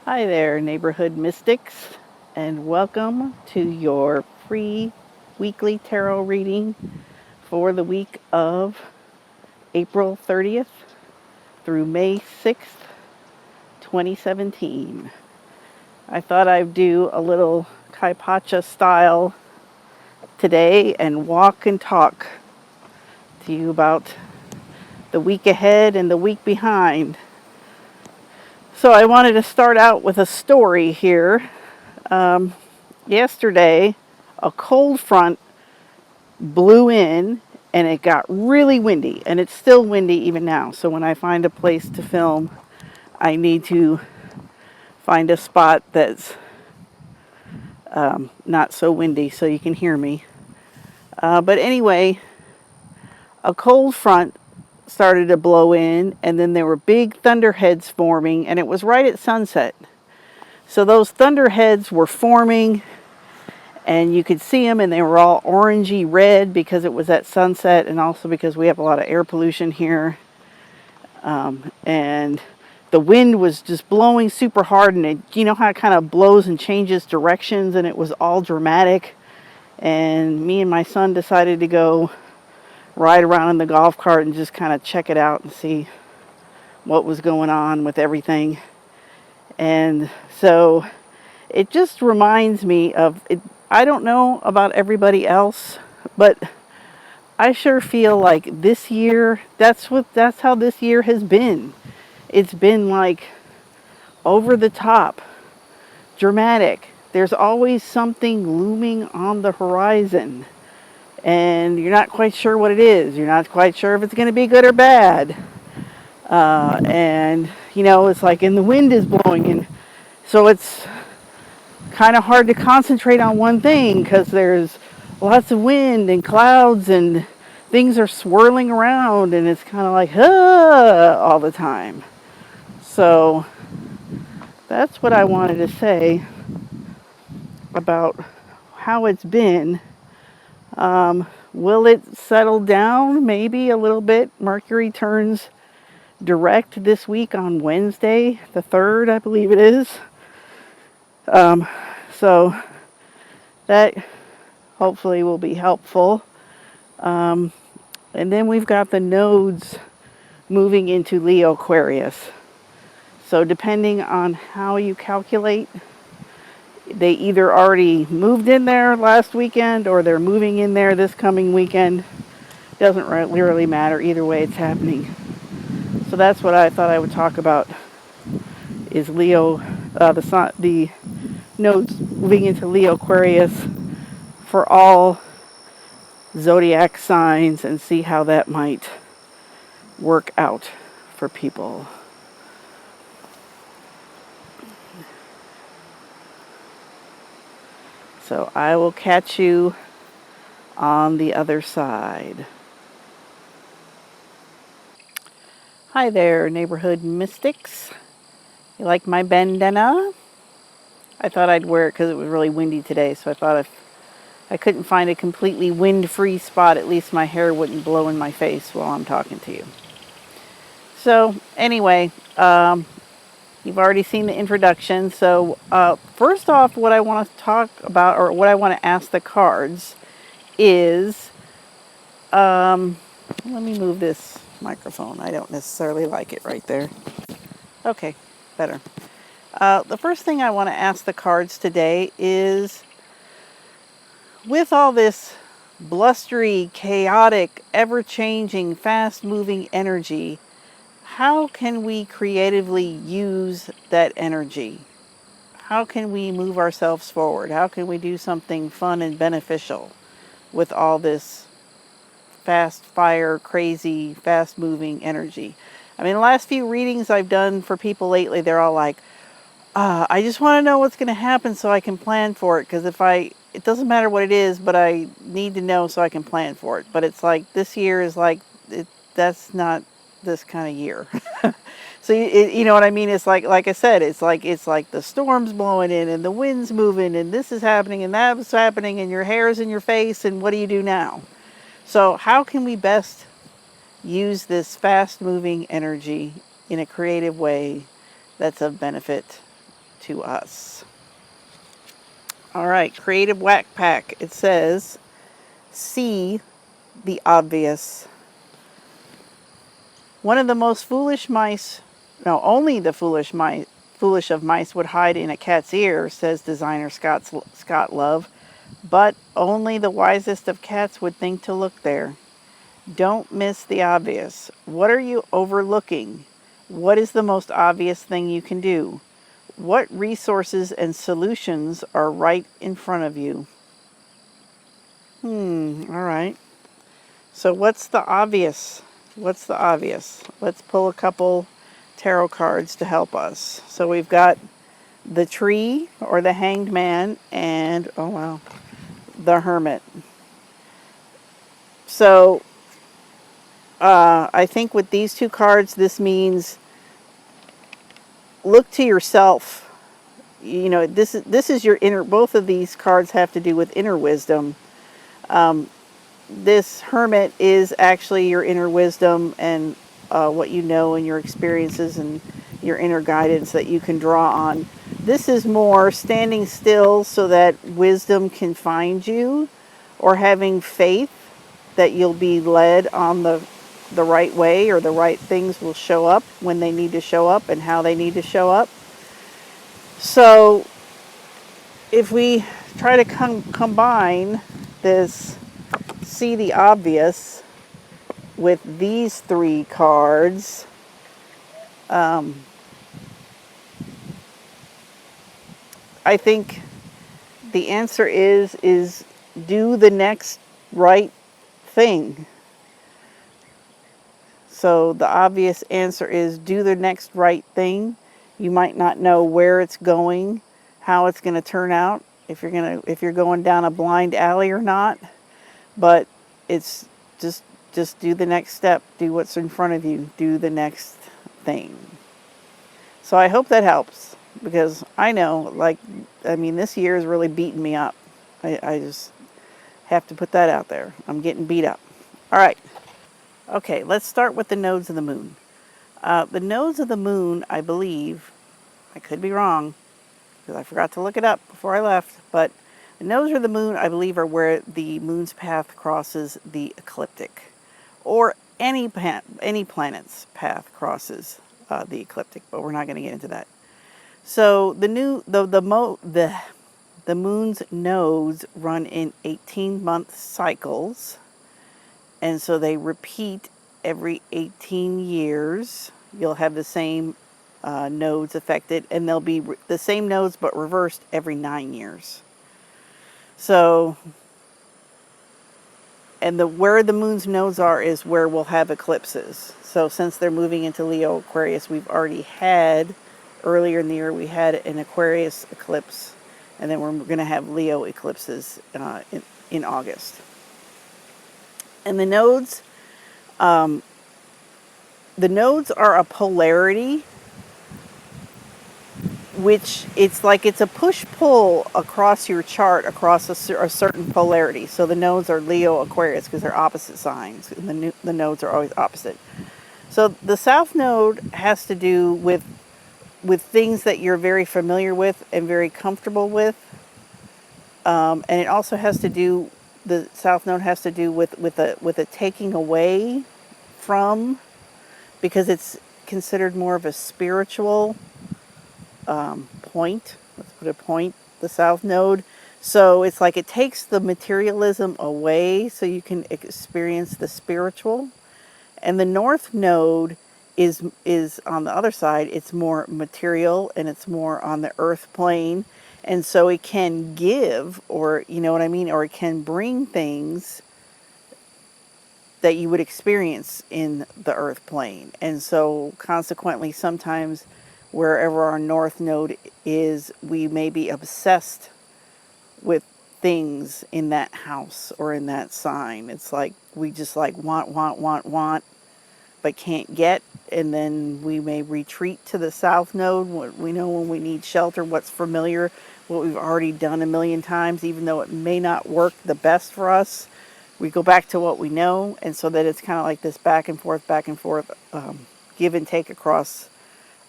Hi there, neighborhood mystics, and welcome to your free weekly tarot reading for the week of April 30th through May 6th, 2017. I thought I'd do a little Kaipacha style today and walk and talk to you about the week ahead and the week behind. So I wanted to start out with a story here. Yesterday, a cold front blew in and it got really windy, and it's still windy even now. So when I find a place to film, I need to find a spot that's not so windy so you can hear me. But anyway, a cold front started to blow in, and then there were big thunderheads forming, and it was right at sunset. So those thunderheads were forming, and you could see them, and they were all orangey red because it was at sunset, and also because we have a lot of air pollution here. And the wind was just blowing super hard, and you know how it kind of blows and changes directions, and it was all dramatic. And me and my son decided to go ride around in the golf cart and just kind of check it out and see what was going on with everything. And so it just reminds me of it. I don't know about everybody else, but I sure feel like this year, that's how this year has been. It's been like over the top, dramatic. There's always something looming on the horizon, and you're not quite sure what it is. You're not quite sure if it's going to be good or bad. And it's like, and the wind is blowing, and so it's kind of hard to concentrate on one thing because there's lots of wind and clouds and things are swirling around, and it's kind of like all the time. So that's what I wanted to say about how it's been. Will it settle down? Maybe a little bit. Mercury turns direct this week on Wednesday, the 3rd, I believe it is. So that hopefully will be helpful. And then we've got the nodes moving into Leo Aquarius. So depending on how you calculate, they either already moved in there last weekend or they're moving in there this coming weekend. Doesn't really matter. Either way, it's happening. So that's what I thought I would talk about, is Leo, the nodes moving into Leo Aquarius for all zodiac signs, and see how that might work out for people. So I will catch you on the other side. Hi there, neighborhood mystics. You like my bandana? I thought I'd wear it because it was really windy today, so I thought if I couldn't find a completely wind-free spot, at least my hair wouldn't blow in my face while I'm talking to you. So anyway, you've already seen the introduction. So first off, what I want to talk about, or what I want to ask the cards, is, let me move this microphone. I don't necessarily like it right there. Okay, better. The first thing I want to ask the cards today is, with all this blustery, chaotic, ever-changing, fast-moving energy, how can we creatively use that energy? How can we move ourselves forward? How can we do something fun and beneficial with all this fast fire, crazy, fast-moving energy? I mean, the last few readings I've done for people lately, they're all like, I just want to know what's going to happen so I can plan for it, because it doesn't matter what it is, but I need to know so I can plan for it. But it's like, this year is like, that's not this kind of year. So you know what I mean? It's like I said, it's like the storm's blowing in and the wind's moving and this is happening and that's happening and your hair's in your face, and what do you do now? So how can we best use this fast moving energy in a creative way that's of benefit to us. All right, Creative Whack Pack. It says, see the obvious. One of the most foolish mice, no, only the foolish of mice would hide in a cat's ear, says designer Scott Love. But only the wisest of cats would think to look there. Don't miss the obvious. What are you overlooking? What is the most obvious thing you can do? What resources and solutions are right in front of you? All right. So what's the obvious? What's the obvious? Let's pull a couple tarot cards to help us. So we've got the Tree or the Hanged Man and, oh wow, the Hermit. So I think with these two cards, this means look to yourself. You know, this is your inner. Both of these cards have to do with inner wisdom. This Hermit is actually your inner wisdom and what you know and your experiences and your inner guidance that you can draw on. This is more standing still so that wisdom can find you, or having faith that you'll be led on the right way, or the right things will show up when they need to show up and how they need to show up. So if we try to combine this see the obvious with these three cards, I think the answer is do the next right thing. So the obvious answer is do the next right thing. You might not know where it's going, how it's going to turn out, if you're going down a blind alley or not, but it's just do the next step, do what's in front of you, do the next thing. So I hope that helps, because I know, this year is really beating me up. I just have to put that out there. I'm getting beat up. All right. Okay, let's start with the nodes of the moon. The nodes of the moon, I believe, I could be wrong, because I forgot to look it up before I left, but the nodes of the moon, I believe, are where the moon's path crosses the ecliptic, or any planet's path crosses the ecliptic, but we're not going to get into that. So the moon's nodes run in 18-month cycles, and so they repeat every 18 years. You'll have the same nodes affected, and they'll be the same nodes but reversed every 9 years. So, and where the moon's nodes are is where we'll have eclipses. So since they're moving into Leo Aquarius, we've already had, earlier in the year, we had an Aquarius eclipse, and then we're going to have Leo eclipses in August. And the nodes are a polarity, which it's a push-pull across your chart, across a certain polarity. So the nodes are Leo, Aquarius, because they're opposite signs, and the nodes are always opposite. So the south node has to do with things that you're very familiar with and very comfortable with, and it also has to do, the south node has to do with a taking away from, because it's considered more of a spiritual point. Let's put a point, the south node. So it's like it takes the materialism away so you can experience the spiritual. And the north node is on the other side. It's more material, and it's more on the earth plane. And so it can give, or you know what I mean, or it can bring things that you would experience in the earth plane. And so consequently, sometimes wherever our north node is, we may be obsessed with things in that house or in that sign. It's like we just want, but can't get. And then we may retreat to the south node. What we know when we need shelter, what's familiar, what we've already done a million times, even though it may not work the best for us. We go back to what we know, and so that it's kind of like this back and forth, give and take across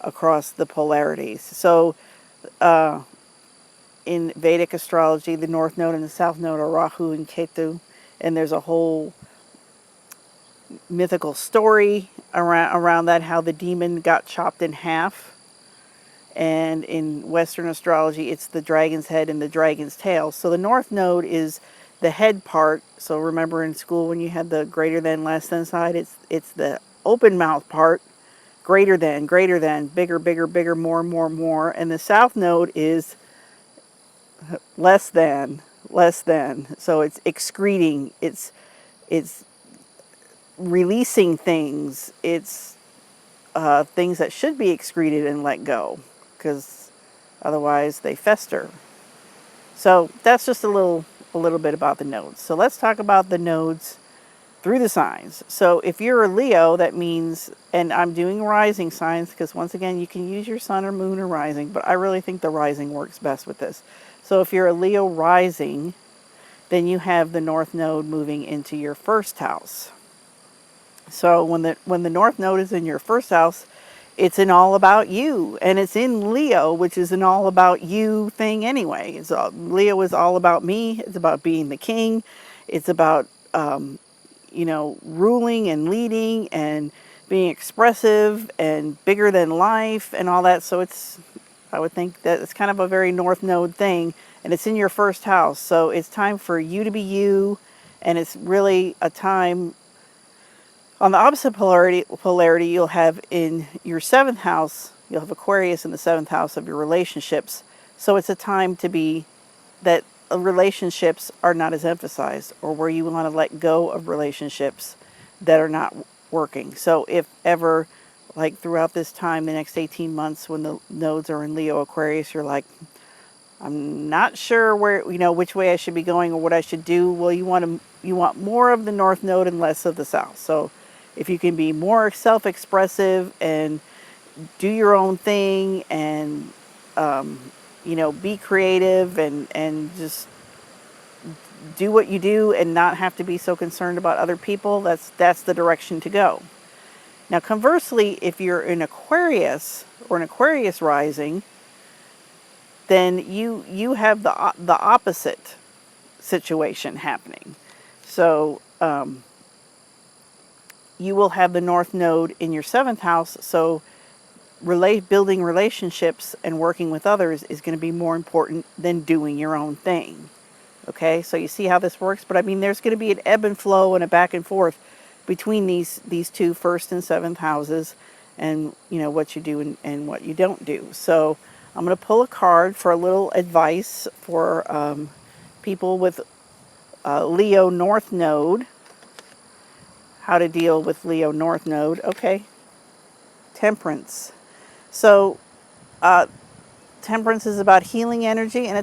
the polarities. So in Vedic astrology, the North Node and the South Node are Rahu and Ketu, and there's a whole mythical story around that, how the demon got chopped in half. And in Western astrology, it's the dragon's head and the dragon's tail. So the North Node is the head part. So remember in school when you had the greater than, less than side, it's the open mouth part, greater than, bigger, bigger, bigger, more, more, more. And the South Node is less than, less than. So it's excreting, it's releasing things, it's things that should be excreted and let go, because otherwise they fester. So that's just a little bit about the nodes. So let's talk about the nodes through the signs. So if you're a Leo, that means, and I'm doing rising signs because once again you can use your sun or moon or rising, but I really think the rising works best with this. So if you're a Leo rising, then you have the North Node moving into your first house. So when the North Node is in your first house, it's an all about you, and it's in Leo, which is an all about you thing anyway. Leo is all about me. It's about being the king. It's about ruling and leading and being expressive and bigger than life and all that. So I would think that it's kind of a very North Node thing, and it's in your first house. So it's time for you to be you, and it's really a time. On the opposite polarity, you'll have in your seventh house, you'll have Aquarius in the seventh house of your relationships. So it's a time to be that relationships are not as emphasized, or where you want to let go of relationships that are not working. So if ever, like throughout this time, the next 18 months when the nodes are in Leo Aquarius, you're like, I'm not sure which way I should be going or what I should do. Well, you want more of the North Node and less of the South. So if you can be more self-expressive and do your own thing and be creative and just do what you do and not have to be so concerned about other people, that's the direction to go. Now conversely, if you're in Aquarius or an Aquarius rising, then you have the opposite situation happening. So you will have the North Node in your seventh house. So building relationships and working with others is going to be more important than doing your own thing. Okay, so you see how this works? But I mean, there's going to be an ebb and flow and a back and forth between these two first and seventh houses, and what you do and what you don't do. So I'm going to pull a card for a little advice for people with Leo North Node. How to deal with Leo North Node. Okay. Temperance. So temperance is about healing energy, and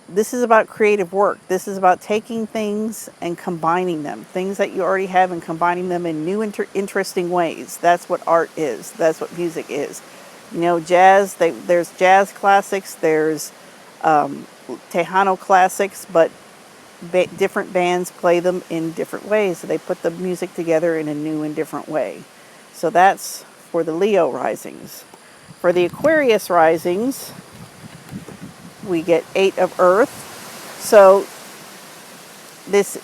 this is about creative work. This is about taking things and combining them, things that you already have, and combining them in new interesting ways. That's what art is. That's what music is. Jazz, there's jazz classics, there's Tejano classics, but different bands play them in different ways. So they put the music together in a new and different way. So that's for the Leo risings. For the Aquarius risings, we get 8 of Earth. So this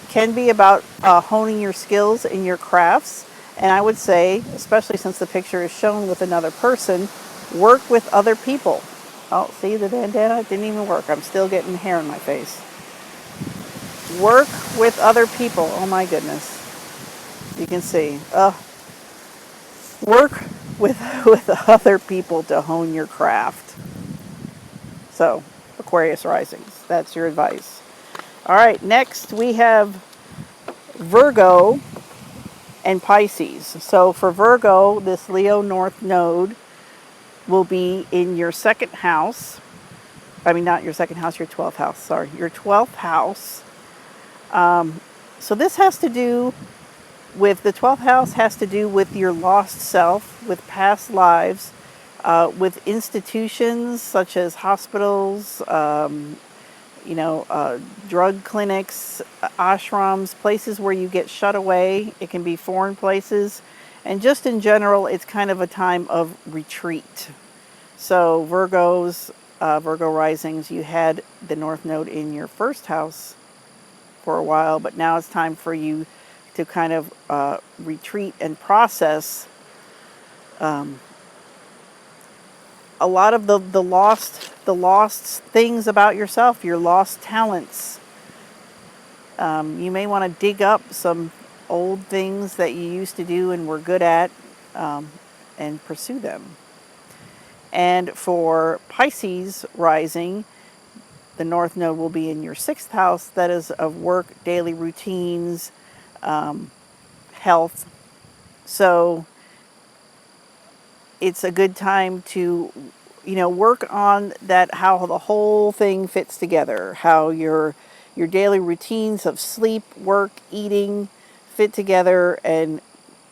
can be about honing your skills in your crafts. And I would say, especially since the picture is shown with another person, work with other people. Oh, see, the bandana didn't even work. I'm still getting hair in my face. Work with other people. Oh my goodness. You can see. Work with other people to hone your craft. So, Aquarius risings. That's your advice. All right, next we have Virgo and Pisces. So for Virgo, this Leo North Node will be in your second house. I mean, not your second house, your 12th house. Sorry, your 12th house. So this has to do with, the 12th house has to do with your lost self, with past lives, with institutions such as hospitals, drug clinics, ashrams, places where you get shut away. It can be foreign places. And just in general, it's kind of a time of retreat. So Virgo risings, you had the North Node in your first house for a while, but now it's time for you to kind of retreat and process a lot of the lost things about yourself, your lost talents. You may want to dig up some old things that you used to do and were good at, and pursue them. And for Pisces rising, the North Node will be in your sixth house. That is of work, daily routines, health. So it's a good time to, work on that, how the whole thing fits together, how your daily routines of sleep, work, eating fit together and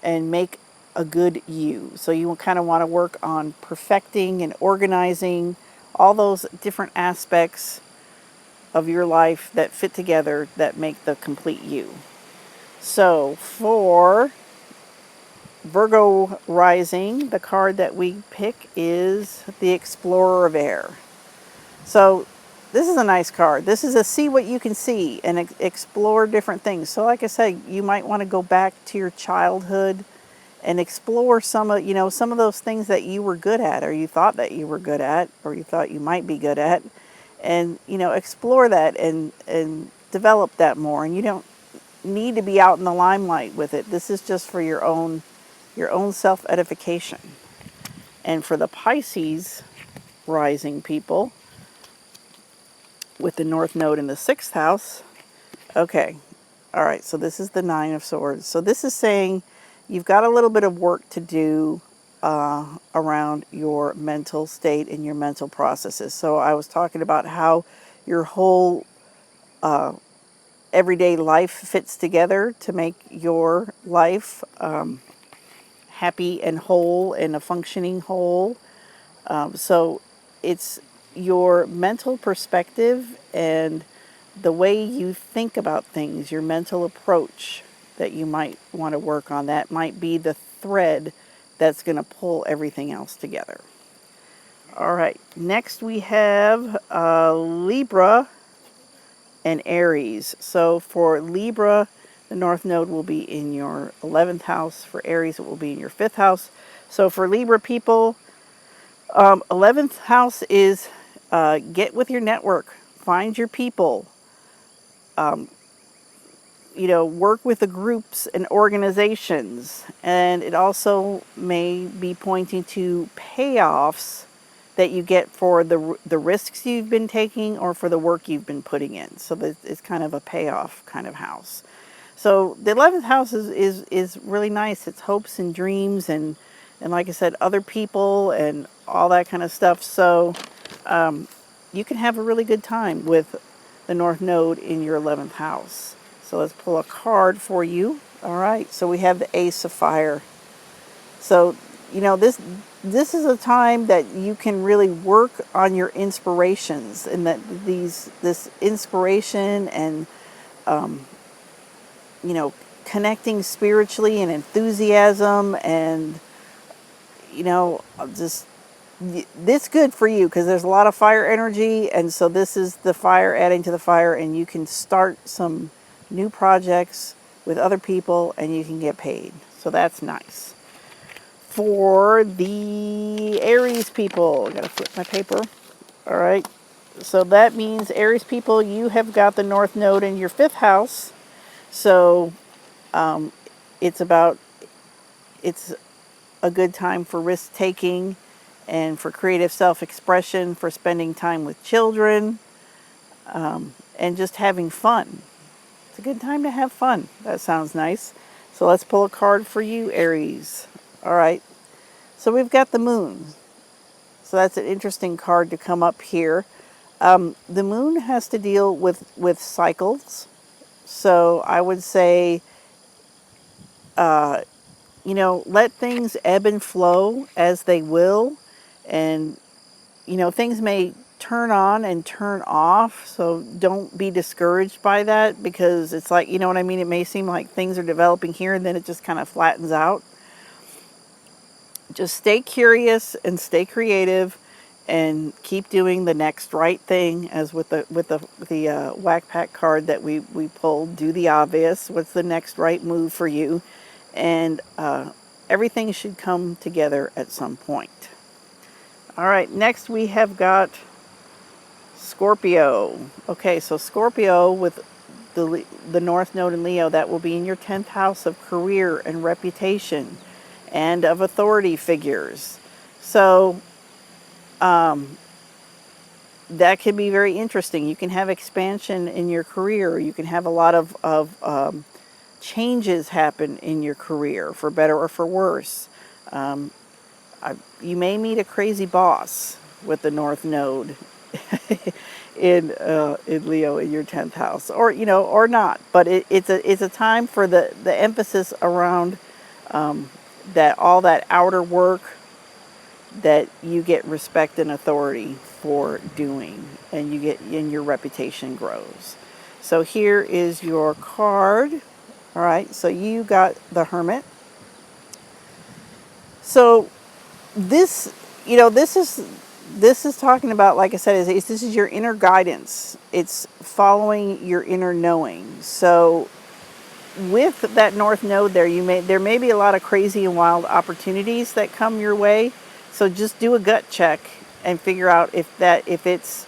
make a good you. So you kind of want to work on perfecting and organizing all those different aspects of your life that fit together that make the complete you. So for Virgo rising, the card that we pick is the Explorer of Air. So this is a nice card. This is a see what you can see and explore different things. So like I said, you might want to go back to your childhood and explore some of those things that you were good at, or you thought that you were good at, or you thought you might be good at, and explore that and develop that more. And you don't need to be out in the limelight with it. This is just for your own self-edification. And for the Pisces rising people with the North Node in the sixth house, okay, all right, so this is the Nine of Swords. So this is saying you've got a little bit of work to do around your mental state and your mental processes. So I was talking about how your whole everyday life fits together to make your life happy and whole and a functioning whole. So it's your mental perspective and the way you think about things, your mental approach that you might want to work on. That might be the thread that's going to pull everything else together. All right, next we have Libra and Aries. So for Libra, the North Node will be in your 11th house. For Aries, it will be in your 5th house. So for Libra people, 11th house is get with your network, find your people, work with the groups and organizations. And it also may be pointing to payoffs that you get for the risks you've been taking or for the work you've been putting in. So that it's kind of a payoff kind of house. So the 11th house is really nice. It's hopes and dreams and like I said, other people and all that kind of stuff. So you can have a really good time with the North Node in your 11th house. So let's pull a card for you. All right, so we have the Ace of Fire. So, this is a time that you can really work on your inspirations, and that this inspiration and connecting spiritually and enthusiasm and just this good for you because there's a lot of fire energy, and so this is the fire adding to the fire, and you can start some new projects with other people and you can get paid. So that's nice. For the Aries people, I gotta flip my paper. All right. So that means Aries people, you have got the North Node in your 5th house. So it's a good time for risk taking and for creative self-expression, for spending time with children, and just having fun. It's a good time to have fun. That sounds nice. So let's pull a card for you, Aries. All right. So we've got the Moon. So that's an interesting card to come up here. The Moon has to deal with cycles. So I would say, let things ebb and flow as they will. And, things may turn on and turn off. So don't be discouraged by that because it's like, you know what I mean? It may seem like things are developing here and then it just kind of flattens out. just stay curious and stay creative, and keep doing the next right thing. As with the whack pack card that we pulled, do the obvious. What's the next right move for you? And everything should come together at some point. All right, next we have got Scorpio. Okay, so Scorpio with the North Node in Leo, that will be in your 10th house of career and reputation and of authority figures. So that can be very interesting. You can have expansion in your career. You can have a lot of changes happen in your career, for better or for worse. You may meet a crazy boss with the North Node in Leo in your 10th house, or or not. But it's a time for the emphasis around that all that outer work that you get respect and authority for doing, and your reputation grows. So here is your card. All right, so you got the Hermit. So this, this is talking about, like I said, this is your inner guidance. It's following your inner knowing. So with that North Node there, there may be a lot of crazy and wild opportunities that come your way. So just do a gut check and figure out if it's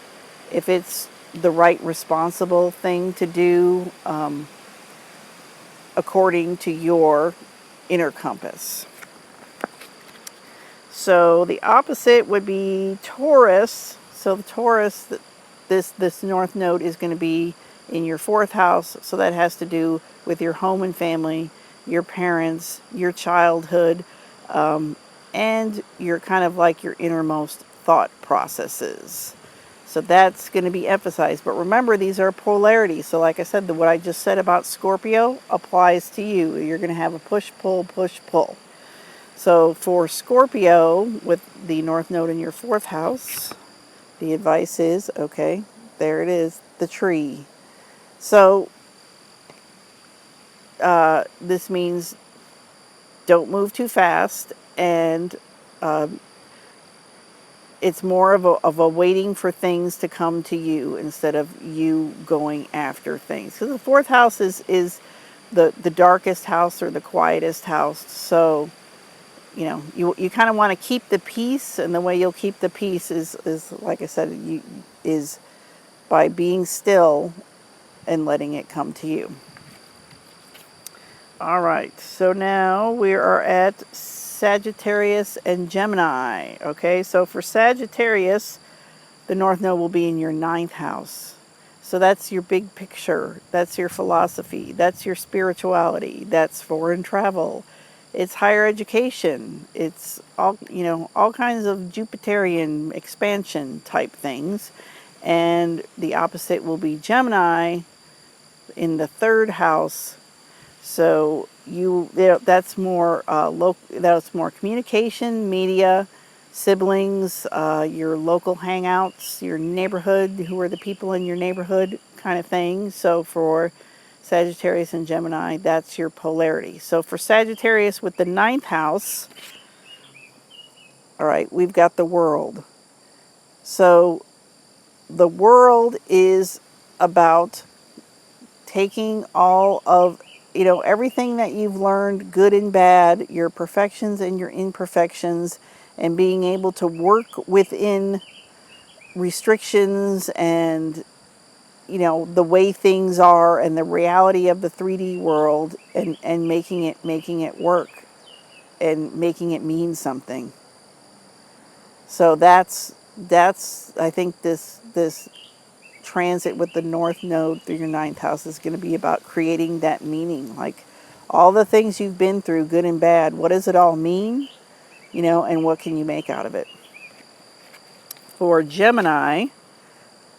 the right responsible thing to do, according to your inner compass. So the opposite would be Taurus. So the Taurus, this North Node is going to be in your 4th house. So that has to do with your home and family, your parents, your childhood, and your kind of like your innermost thought processes. So that's going to be emphasized. But remember, these are polarity. So like I said, what I just said about Scorpio applies to you. You're going to have a push-pull, push-pull. So for Scorpio, with the North Node in your 4th house, the advice is, okay, there it is, the tree. So this means don't move too fast, and it's more of a waiting for things to come to you instead of you going after things. Because the 4th house is the darkest house, or the quietest house. So you kind of want to keep the peace, and the way you'll keep the peace is like I said, is by being still and letting it come to you. All right, so now we are at Sagittarius and Gemini. Okay, so for Sagittarius, the North Node will be in your 9th house. So that's your big picture. That's your philosophy. That's your spirituality. That's foreign travel. It's higher education. It's all kinds of Jupiterian expansion type things. And the opposite will be Gemini in the 3rd house. So that's more that's more communication, media, siblings, your local hangouts, your neighborhood, who are the people in your neighborhood kind of thing. So for Sagittarius and Gemini, that's your polarity. So for Sagittarius with the 9th house, all right, we've got the World. So the World is about taking all of, everything that you've learned, good and bad, your perfections and your imperfections, and being able to work within restrictions and the way things are, and the reality of the 3D world, and making it work, and making it mean something. So that's I think this transit with the North Node through your 9th house is going to be about creating that meaning. Like, all the things you've been through, good and bad, what does it all mean? And what can you make out of it? For Gemini,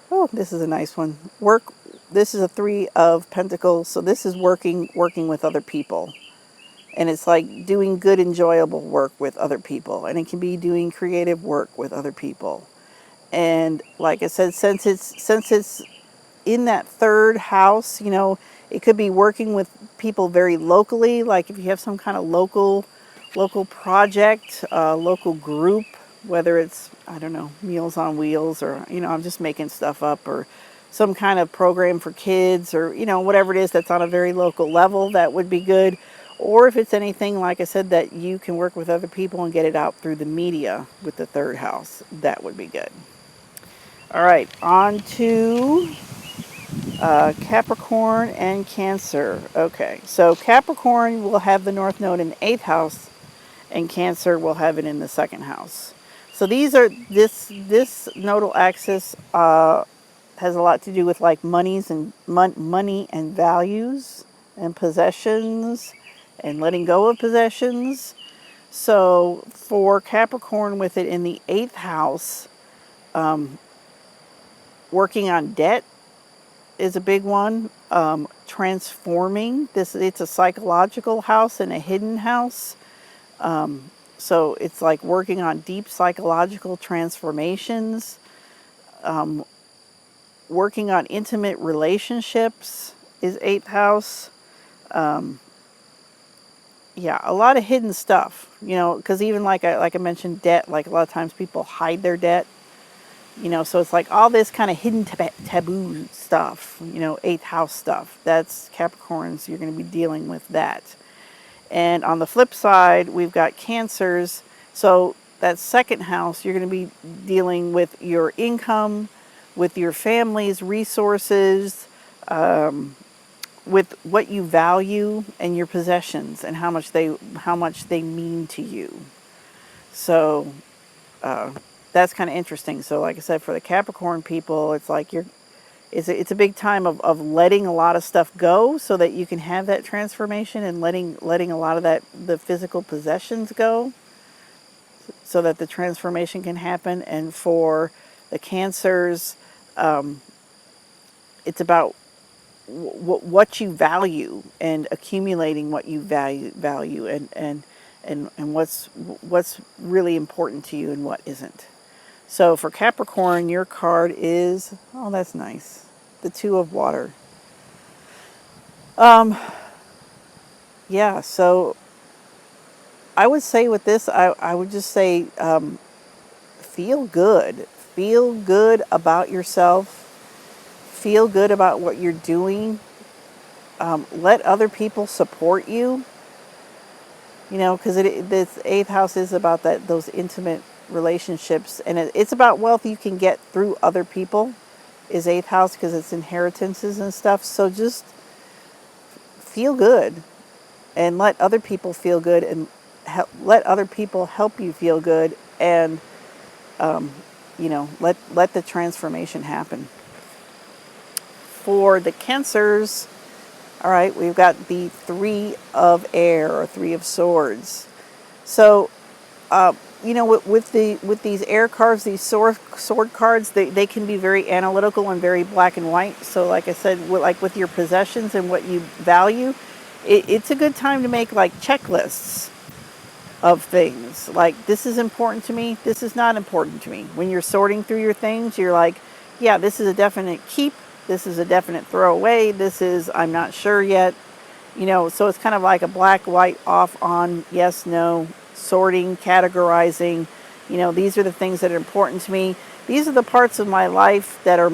oh, this is a nice one. This is a 3 of Pentacles, so this is working with other people. And it's like doing good, enjoyable work with other people. And it can be doing creative work with other people. And like I said, since it's in that 3rd house, it could be working with people very locally. Like if you have some kind of local local project, local group, whether it's, I don't know, Meals on Wheels, or, I'm just making stuff up, or some kind of program for kids, or, whatever it is that's on a very local level, that would be good. Or if it's anything, like I said, that you can work with other people and get it out through the media with the third house, that would be good. All right, on to Capricorn and Cancer. Okay, so Capricorn will have the North Node in the 8th house, and Cancer will have it in the 2nd house. So this nodal axis has a lot to do with like money and values and possessions and letting go of possessions. So for Capricorn with it in the 8th house, working on debt is a big one. Transforming this, it's a psychological house and a hidden house. So it's like working on deep psychological transformations. Working on intimate relationships is 8th house. Yeah, a lot of hidden stuff, because even like I mentioned, debt, like a lot of times people hide their debt. So it's like all this kind of hidden taboo stuff, 8th house stuff. That's Capricorns, you're going to be dealing with that. And on the flip side, we've got Cancers. So that 2nd house, you're going to be dealing with your income, with your family's resources, with what you value and your possessions and how much they mean to you. So that's kind of interesting. So like I said, for the Capricorn people, it's like it's a big time of letting a lot of stuff go so that you can have that transformation, and letting a lot of the physical possessions go so that the transformation can happen. And for the Cancers, it's about what you value and accumulating what you value and what's really important to you and what isn't. So for Capricorn, your card is, oh, that's nice, the 2 of Water. Yeah, so I would say with this, I would just say feel good. Feel good about yourself. Feel good about what you're doing. Let other people support you. Because this 8th house is about those intimate relationships, and it's about wealth you can get through other people, is 8th house, because it's inheritances and stuff. So just feel good and let other people feel good, and let other people help you feel good, and let the transformation happen. For the Cancers, all right, we've got the 3 of Air, or 3 of Swords. So with these air cards, these sword cards, they can be very analytical and very black and white. So like I said, with your possessions and what you value, it's a good time to make like checklists of things. Like, this is important to me, this is not important to me. When you're sorting through your things, you're like, yeah, this is a definite keep, this is a definite throw away, this is, I'm not sure yet. So it's kind of like a black, white, off, on, yes, no, sorting, categorizing. These are the things that are important to me. These are the parts of my life that are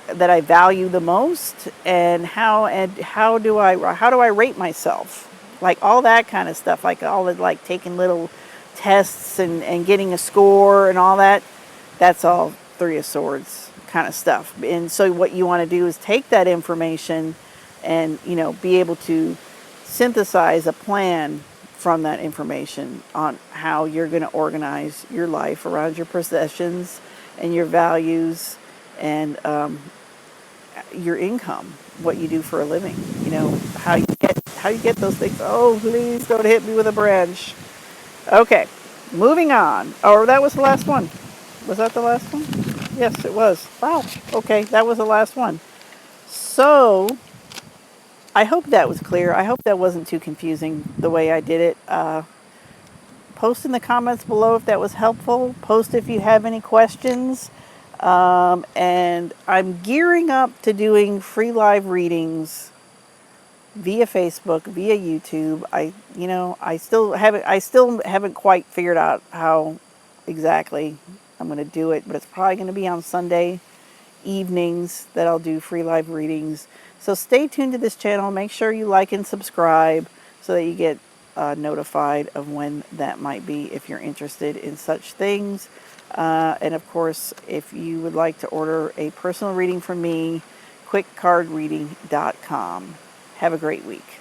that I value the most, and how do I rate myself? Like all that kind of stuff, like all the like taking little tests and getting a score and all that. That's all 3 of Swords kind of stuff. And so what you want to do is take that information and be able to synthesize a plan from that information on how you're going to organize your life around your possessions and your values and your income, what you do for a living, how you get those things. Oh, please don't hit me with a branch. Okay, moving on. Oh, that was the last one. Was that the last one? Yes, it was. Wow. Okay, that was the last one. So I hope that was clear. I hope that wasn't too confusing the way I did it. Post in the comments below if that was helpful. Post if you have any questions. And I'm gearing up to doing free live readings via Facebook, via YouTube. I still haven't quite figured out how exactly I'm going to do it, but it's probably going to be on Sunday evenings that I'll do free live readings. So stay tuned to this channel. Make sure you like and subscribe so that you get notified of when that might be if you're interested in such things. And of course, if you would like to order a personal reading from me, quickcardreading.com. Have a great week.